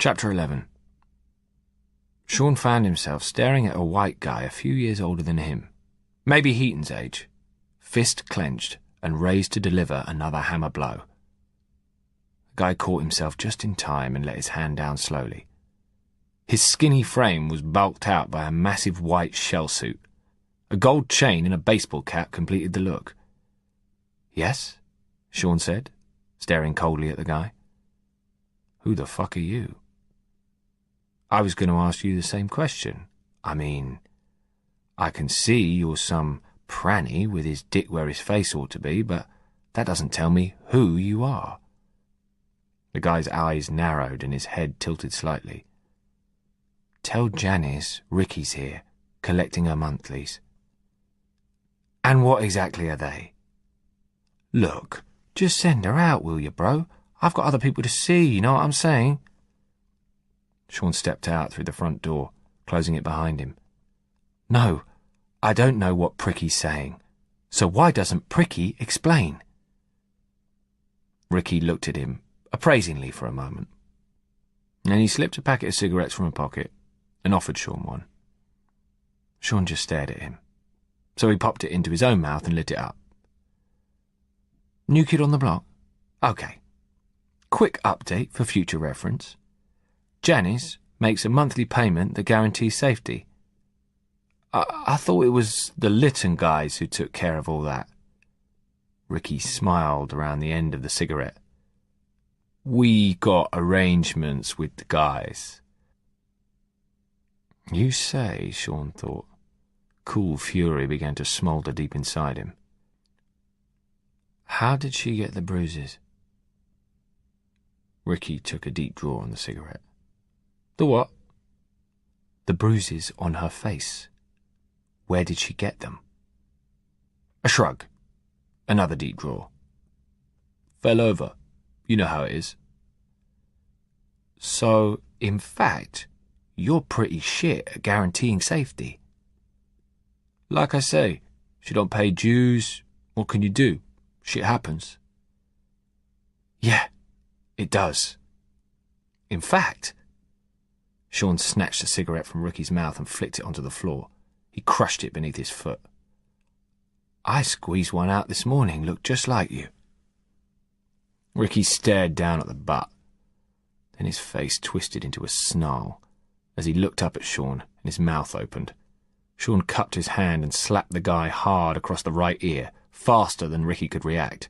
Chapter 11. Sean found himself staring at a white guy a few years older than him, maybe Heaton's age, fist clenched and raised to deliver another hammer blow. The guy caught himself just in time and let his hand down slowly. His skinny frame was bulked out by a massive white shell suit. A gold chain and a baseball cap completed the look. "Yes?" Sean said, staring coldly at the guy. "Who the fuck are you?" "I was going to ask you the same question. I mean, I can see you're some pranny with his dick where his face ought to be, but that doesn't tell me who you are." The guy's eyes narrowed and his head tilted slightly. "Tell Janice Ricky's here, collecting her monthlies." "And what exactly are they?" "Look, just send her out, will you, bro? I've got other people to see, you know what I'm saying?" Sean stepped out through the front door, closing it behind him. "No, I don't know what Pricky's saying. So why doesn't Pricky explain?" Ricky looked at him appraisingly for a moment. Then he slipped a packet of cigarettes from a pocket and offered Sean one. Sean just stared at him, so he popped it into his own mouth and lit it up. "New kid on the block? Okay. Quick update for future reference. Janice makes a monthly payment that guarantees safety. I thought it was the Lytton guys who took care of all that." Ricky smiled around the end of the cigarette. "We got arrangements with the guys." "You say," Sean thought. Cool fury began to smoulder deep inside him. "How did she get the bruises?" Ricky took a deep draw on the cigarette. "The what?" "The bruises on her face. Where did she get them?" A shrug. Another deep draw. "Fell over. You know how it is." "So, in fact, you're pretty shit at guaranteeing safety." "Like I say, she don't pay dues. What can you do? Shit happens." "Yeah, it does. In fact..." Sean snatched a cigarette from Ricky's mouth and flicked it onto the floor. He crushed it beneath his foot. "I squeezed one out this morning, looked just like you." Ricky stared down at the butt. Then his face twisted into a snarl as he looked up at Sean and his mouth opened. Sean cupped his hand and slapped the guy hard across the right ear, faster than Ricky could react.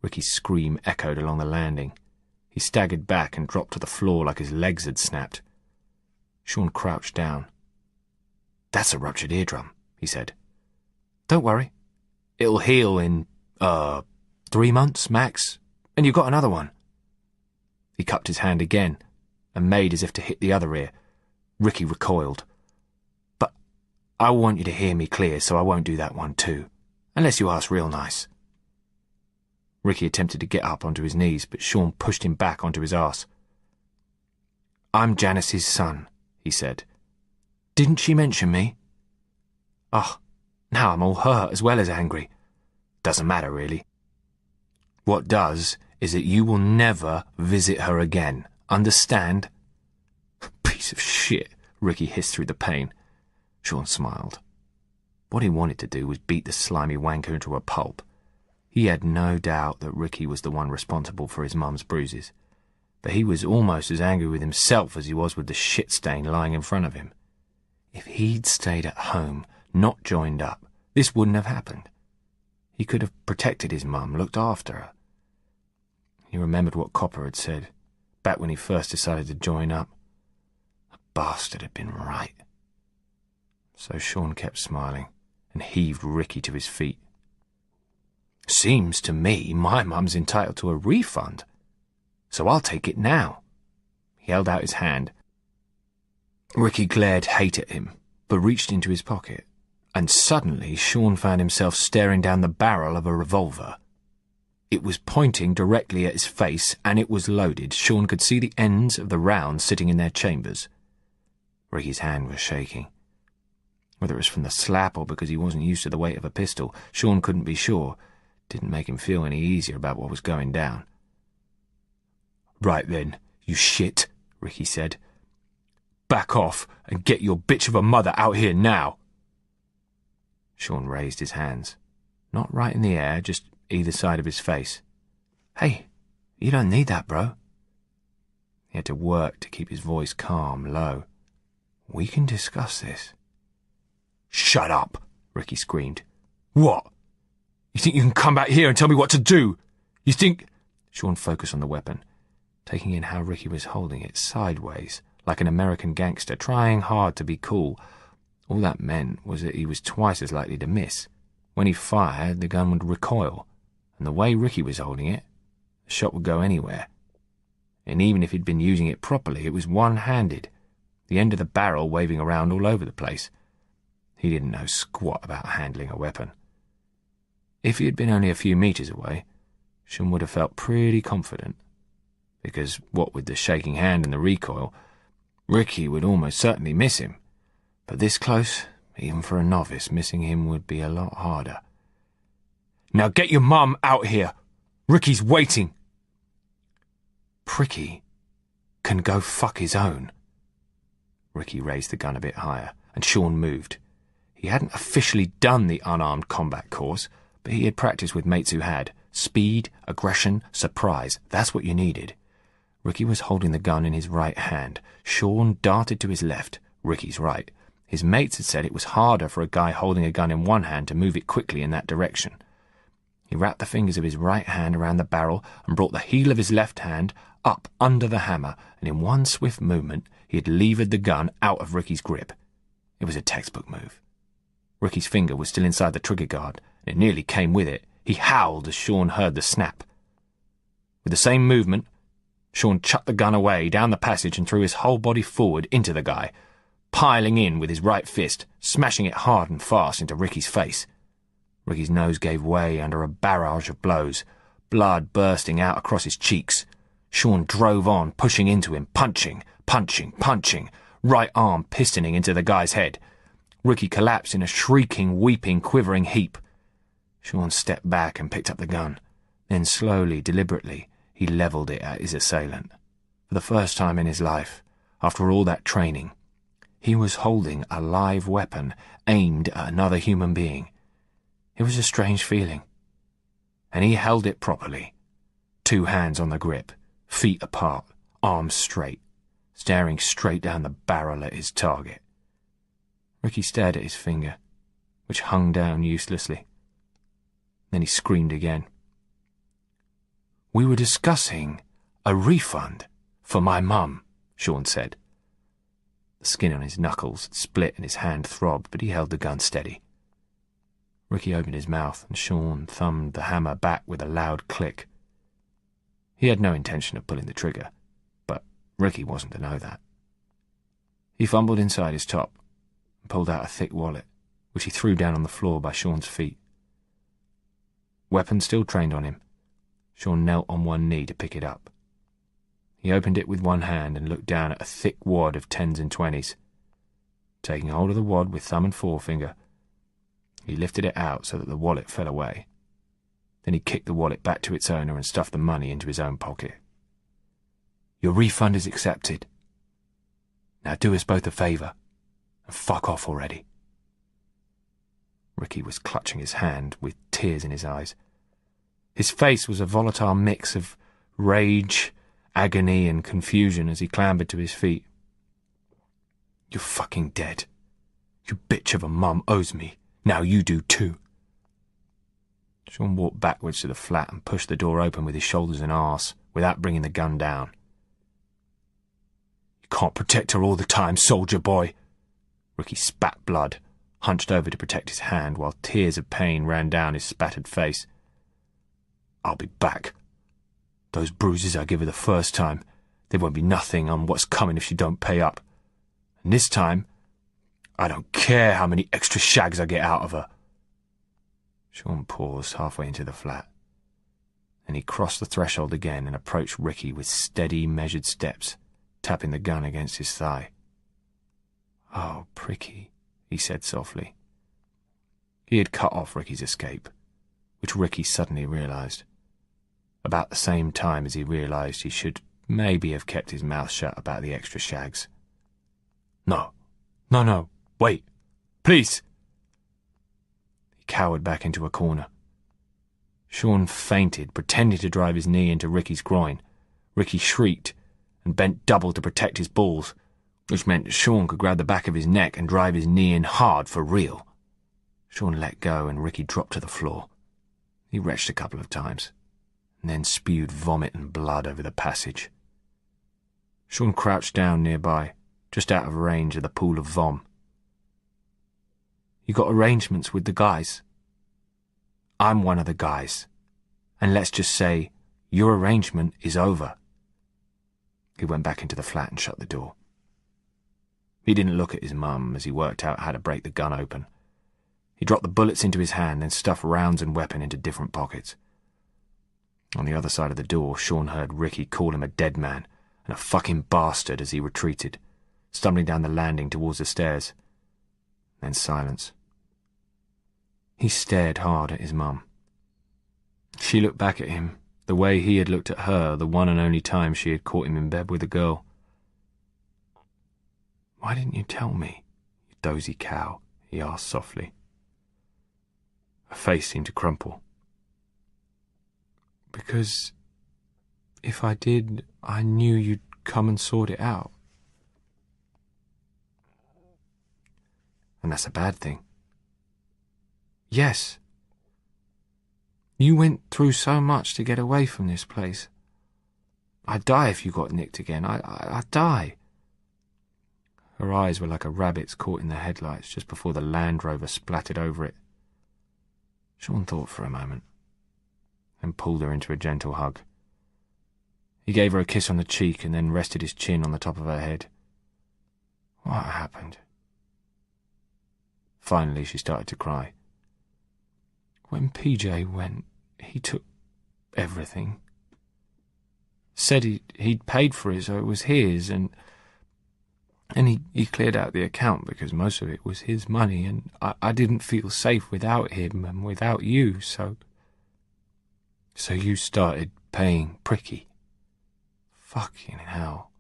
Ricky's scream echoed along the landing. He staggered back and dropped to the floor like his legs had snapped. Sean crouched down. "That's a ruptured eardrum," he said. "Don't worry. It'll heal in, 3 months, max, and you've got another one." He cupped his hand again and made as if to hit the other ear. Ricky recoiled. "But I want you to hear me clear, so I won't do that one too, unless you ask real nice." Ricky attempted to get up onto his knees, but Sean pushed him back onto his arse. "I'm Janice's son," he said. "Didn't she mention me?" "Oh, now I'm all hurt as well as angry. Doesn't matter, really. What does is that you will never visit her again. Understand?" "Piece of shit," Ricky hissed through the pain. Sean smiled. What he wanted to do was beat the slimy wanker into a pulp. He had no doubt that Ricky was the one responsible for his mum's bruises, but he was almost as angry with himself as he was with the shit stain lying in front of him. If he'd stayed at home, not joined up, this wouldn't have happened. He could have protected his mum, looked after her. He remembered what Copper had said, back when he first decided to join up. The bastard had been right. So Sean kept smiling and heaved Ricky to his feet. "Seems to me my mum's entitled to a refund, so I'll take it now." He held out his hand. Ricky glared hate at him, but reached into his pocket, and suddenly Sean found himself staring down the barrel of a revolver. It was pointing directly at his face, and it was loaded. Sean could see the ends of the rounds sitting in their chambers. Ricky's hand was shaking. Whether it was from the slap or because he wasn't used to the weight of a pistol, Sean couldn't be sure. Didn't make him feel any easier about what was going down. "Right then, you shit," Ricky said. "Back off and get your bitch of a mother out here now." Sean raised his hands, not right in the air, just either side of his face. "Hey, you don't need that, bro." He had to work to keep his voice calm, low. "We can discuss this." "Shut up," Ricky screamed. "What? You think you can come back here and tell me what to do? You think—" Sean focused on the weapon, taking in how Ricky was holding it sideways, like an American gangster, trying hard to be cool. All that meant was that he was twice as likely to miss. When he fired, the gun would recoil, and the way Ricky was holding it, the shot would go anywhere. And even if he'd been using it properly, it was one-handed, the end of the barrel waving around all over the place. He didn't know squat about handling a weapon. If he had been only a few meters away, Sean would have felt pretty confident, because what with the shaking hand and the recoil, Ricky would almost certainly miss him. But this close, even for a novice, missing him would be a lot harder. "Now get your mum out here! Ricky's waiting!" Pricky can go fuck his own. Ricky raised the gun a bit higher, and Sean moved. He hadn't officially done the unarmed combat course, but he had practiced with mates who had. Speed, aggression, surprise, that's what you needed. Ricky was holding the gun in his right hand. Sean darted to his left, Ricky's right. His mates had said it was harder for a guy holding a gun in one hand to move it quickly in that direction. He wrapped the fingers of his right hand around the barrel and brought the heel of his left hand up under the hammer, and in one swift movement he had levered the gun out of Ricky's grip. It was a textbook move. Ricky's finger was still inside the trigger guard, and it nearly came with it. He howled as Sean heard the snap. With the same movement, Sean chucked the gun away down the passage and threw his whole body forward into the guy, piling in with his right fist, smashing it hard and fast into Ricky's face. Ricky's nose gave way under a barrage of blows, blood bursting out across his cheeks. Sean drove on, pushing into him, punching, right arm pistoning into the guy's head. Ricky collapsed in a shrieking, weeping, quivering heap. Sean stepped back and picked up the gun. Then slowly, deliberately, he levelled it at his assailant. For the first time in his life, after all that training, he was holding a live weapon aimed at another human being. It was a strange feeling. And he held it properly. 2 hands on the grip, feet apart, arms straight, staring straight down the barrel at his target. Ricky stared at his finger, which hung down uselessly. Then he screamed again. "We were discussing a refund for my mum," Sean said. The skin on his knuckles had split and his hand throbbed, but he held the gun steady. Ricky opened his mouth, and Sean thumbed the hammer back with a loud click. He had no intention of pulling the trigger, but Ricky wasn't to know that. He fumbled inside his top and pulled out a thick wallet, which he threw down on the floor by Sean's feet. Weapon still trained on him, Sean knelt on one knee to pick it up. He opened it with one hand and looked down at a thick wad of 10s and 20s. Taking hold of the wad with thumb and forefinger, he lifted it out so that the wallet fell away. Then he kicked the wallet back to its owner and stuffed the money into his own pocket. "Your refund is accepted. Now do us both a favour and fuck off already." Ricky was clutching his hand with tears in his eyes. His face was a volatile mix of rage, agony and confusion as he clambered to his feet. "You're fucking dead. Your bitch of a mum owes me. Now you do too." Sean walked backwards to the flat and pushed the door open with his shoulders and arse, without bringing the gun down. "You can't protect her all the time, soldier boy." Ricky spat blood, hunched over to protect his hand, while tears of pain ran down his spattered face. "I'll be back. Those bruises I give her the first time, they won't be nothing on what's coming if she don't pay up. And this time, I don't care how many extra shags I get out of her." Sean paused halfway into the flat. Then he crossed the threshold again and approached Ricky with steady, measured steps, tapping the gun against his thigh. "Oh, Pricky," he said softly. He had cut off Ricky's escape, which Ricky suddenly realised. About the same time as he realised he should maybe have kept his mouth shut about the extra shags. No, no, wait, please. He cowered back into a corner. Sean feinted, pretending to drive his knee into Ricky's groin. Ricky shrieked and bent double to protect his balls, which meant that Sean could grab the back of his neck and drive his knee in hard for real. Sean let go and Ricky dropped to the floor. He retched a couple of times, and then spewed vomit and blood over the passage. Sean crouched down nearby, just out of range of the pool of vom. You got arrangements with the guys? I'm one of the guys, and let's just say your arrangement is over. He went back into the flat and shut the door. He didn't look at his mum as he worked out how to break the gun open. He dropped the bullets into his hand and stuffed rounds and weapon into different pockets. On the other side of the door, Sean heard Ricky call him a dead man and a fucking bastard as he retreated, stumbling down the landing towards the stairs. Then silence. He stared hard at his mum. She looked back at him, the way he had looked at her the one and only time she had caught him in bed with a girl. "Why didn't you tell me, you dozy cow?" he asked softly. Her face seemed to crumple. "Because if I did, I knew you'd come and sort it out." "And that's a bad thing." "Yes. You went through so much to get away from this place. I'd die if you got nicked again. I'd die." Her eyes were like a rabbit's caught in the headlights just before the Land Rover splattered over it. Sean thought for a moment, then pulled her into a gentle hug. He gave her a kiss on the cheek and then rested his chin on the top of her head. What happened? Finally, she started to cry. "When PJ went, he took everything. Said he'd paid for it, so it was his, and he cleared out the account because most of it was his money, and I didn't feel safe without him and without you, so you started paying Pricky." Fucking hell.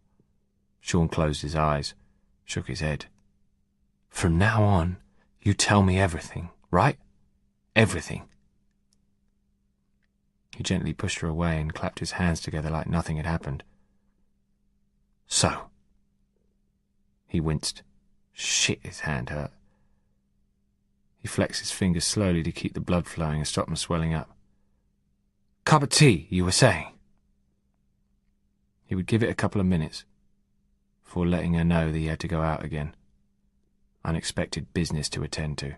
Sean closed his eyes, shook his head. "From now on, you tell me everything, right? Everything." He gently pushed her away and clapped his hands together like nothing had happened. "So." He winced. Shit, his hand hurt. He flexed his fingers slowly to keep the blood flowing and stop them swelling up. "Cup of tea, you were saying?" He would give it a couple of minutes before letting her know that he had to go out again. Unexpected business to attend to.